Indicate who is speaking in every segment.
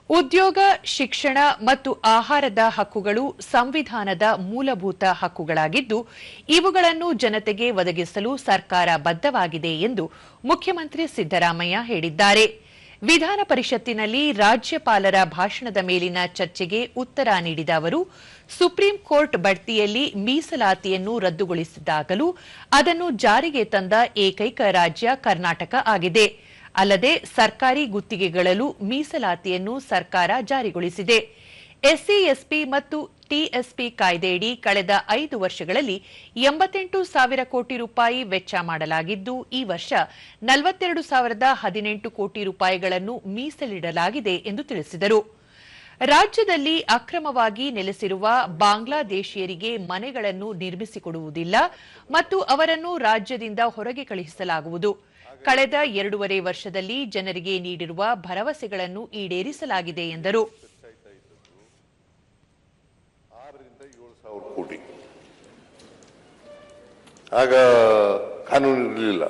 Speaker 1: ಉದ್ಯೋಗ, ಶಿಕ್ಷಣ ಮತ್ತು ಆಹಾರದ ಹಕ್ಕುಗಳು ಸಂವಿಧಾನದ ಮೂಲಭೂತ ಹಕ್ಕುಗಳಾಗಿದ್ದು, ಇವುಗಳನ್ನು ಜನತೆಗೆ ಒದಗಿಸಲು ಸರ್ಕಾರ ಬದ್ಧವಾಗಿದೆ ಎಂದು ಮುಖ್ಯಮಂತ್ರಿ ಸಿದ್ದರಾಮಯ್ಯ ಹೇಳಿದ್ದಾರೆ. ವಿಧಾನ ಪರಿಷತ್ತಿನಲ್ಲಿ ರಾಜ್ಯಪಾಲರ ಭಾಷಣದ ಮೇಲಿನ ಚರ್ಚೆಗೆ ಉತ್ತರ ನೀಡಿದ ಅವರು, ಸುಪ್ರೀಂ ಕೋರ್ಟ್ ಬಡ್ತಿಯಲ್ಲಿ ಮೀಸಲಾತಿಯನ್ನು ರದ್ದುಗೊಳಿಸಿದಾಗಲೂ ಅದನ್ನು ಜಾರಿಗೆ ತಂದ ಏಕೈಕ ರಾಜ್ಯ ಕರ್ನಾಟಕ ಆಗಿದೆ. ಅಲ್ಲದೆ ಸರ್ಕಾರಿ ಗುತ್ತಿಗೆಗಳಲ್ಲೂ ಮೀಸಲಾತಿಯನ್ನು ಸರ್ಕಾರ ಜಾರಿಗೊಳಿಸಿದೆ. ಎಸ್ಸಿ, ಎಸ್ಪಿ ಮತ್ತು ಟಿಎಸ್ಪಿ ಕಾಯ್ದೆಯಡಿ ಕಳೆದ 5 ವರ್ಷಗಳಲ್ಲಿ 88,000 ಕೋಟಿ ರೂಪಾಯಿ ವೆಚ್ಚ ಮಾಡಲಾಗಿದ್ದು, ಈ ವರ್ಷ 42,018 ಕೋಟಿ ರೂಪಾಯಿಗಳನ್ನು ಮೀಸಲಿಡಲಾಗಿದೆ ಎಂದು ತಿಳಿಸಿದರು. ರಾಜ್ಯದಲ್ಲಿ ಅಕ್ರಮವಾಗಿ ನೆಲೆಸಿರುವ ಬಾಂಗ್ಲಾದೇಶಿಯರಿಗೆ ಮನೆಗಳನ್ನು ನಿರ್ಮಿಸಿಕೊಡುವುದಿಲ್ಲ ಮತ್ತು ಅವರನ್ನು ರಾಜ್ಯದಿಂದ ಹೊರಗೆ ಕಳುಹಿಸಲಾಗುವುದು. ಕಳೆದ 2.5 ವರ್ಷದಲ್ಲಿ ಜನರಿಗೆ ನೀಡಿರುವ ಭರವಸೆಗಳನ್ನು ಈಡೇರಿಸಲಾಗಿದೆ ಎಂದರು.
Speaker 2: 6,000 ಕೋಟಿ ಆಗ ಕಾನೂನು ಇರಲಿಲ್ಲ.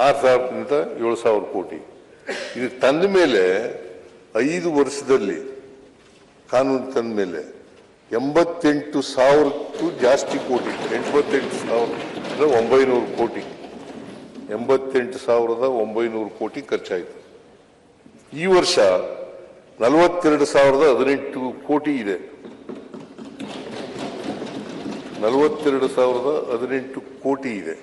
Speaker 2: 6,000ರಿಂದ 7,000 ಕೋಟಿ ಇದು ತಂದ ಮೇಲೆ 5 ವರ್ಷದಲ್ಲಿ ಕಾನೂನು ತಂದ ಮೇಲೆ 88,000ಕ್ಕೂ ಜಾಸ್ತಿ ಕೋಟಿ, 88,900 ಕೋಟಿ, 88,900 ಕೋಟಿ ಖರ್ಚಾಯಿತು. ಈ ವರ್ಷ 42,018 ಕೋಟಿ ಇದೆ. 42,018 ಕೋಟಿ ಇದೆ.